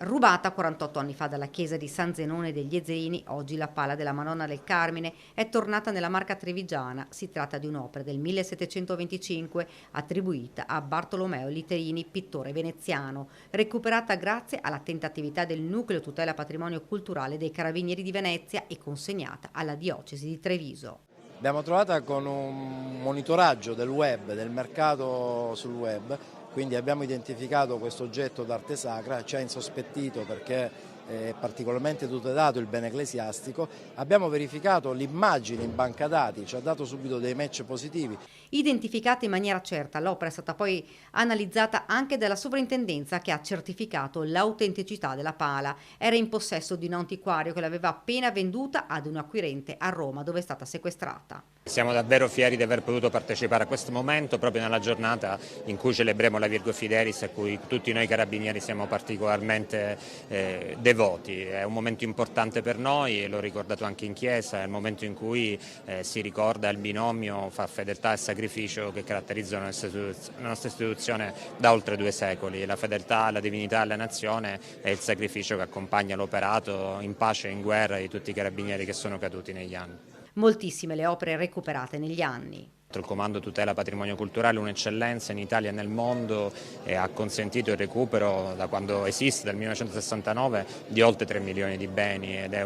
Rubata 48 anni fa dalla chiesa di San Zenone degli Ezzelini, oggi la pala della Madonna del Carmine è tornata nella Marca trevigiana. Si tratta di un'opera del 1725 attribuita a Bartolomeo Literini, pittore veneziano, recuperata grazie all'attenta attività del Nucleo Tutela Patrimonio Culturale dei Carabinieri di Venezia e consegnata alla diocesi di Treviso. L'abbiamo trovata con un monitoraggio del web, del mercato sul web, quindi abbiamo identificato questo oggetto d'arte sacra, ci ha insospettito perché è particolarmente tutelato il bene ecclesiastico, abbiamo verificato l'immagine in banca dati, ci ha dato subito dei match positivi. Identificata in maniera certa, l'opera è stata poi analizzata anche dalla sovrintendenza che ha certificato l'autenticità della pala. Era in possesso di un antiquario che l'aveva appena venduta ad un acquirente a Roma dove è stata sequestrata. Siamo davvero fieri di aver potuto partecipare a questo momento proprio nella giornata in cui celebriamo la Virgo Fidelis, a cui tutti noi carabinieri siamo particolarmente devoti. È un momento importante per noi, l'ho ricordato anche in chiesa, è il momento in cui si ricorda il binomio fra fedeltà e sacrificio che caratterizzano la nostra istituzione da oltre 2 secoli. La fedeltà alla divinità e alla nazione e il sacrificio che accompagna l'operato in pace e in guerra di tutti i carabinieri che sono caduti negli anni. Moltissime le opere recuperate negli anni. Il Comando Tutela Patrimonio Culturale è un'eccellenza in Italia e nel mondo e ha consentito il recupero da quando esiste, dal 1969, di oltre 3 milioni di beni ed è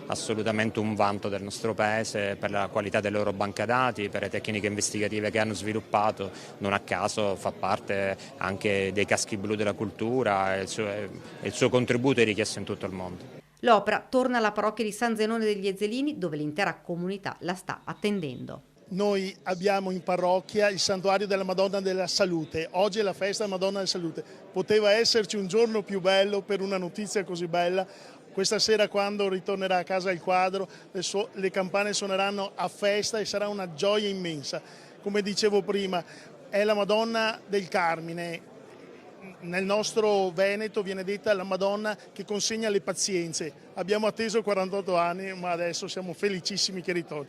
assolutamente un vanto del nostro Paese per la qualità delle loro banche dati, per le tecniche investigative che hanno sviluppato. Non a caso fa parte anche dei caschi blu della cultura e il suo contributo è richiesto in tutto il mondo. L'opera torna alla parrocchia di San Zenone degli Ezzelini dove l'intera comunità la sta attendendo. Noi abbiamo in parrocchia il santuario della Madonna della Salute, oggi è la festa della Madonna della Salute, poteva esserci un giorno più bello per una notizia così bella. Questa sera quando ritornerà a casa il quadro le campane suoneranno a festa e sarà una gioia immensa. Come dicevo prima, è la Madonna del Carmine. Nel nostro Veneto viene detta la Madonna che consegna le pazienze. Abbiamo atteso 48 anni, ma adesso siamo felicissimi che ritorni.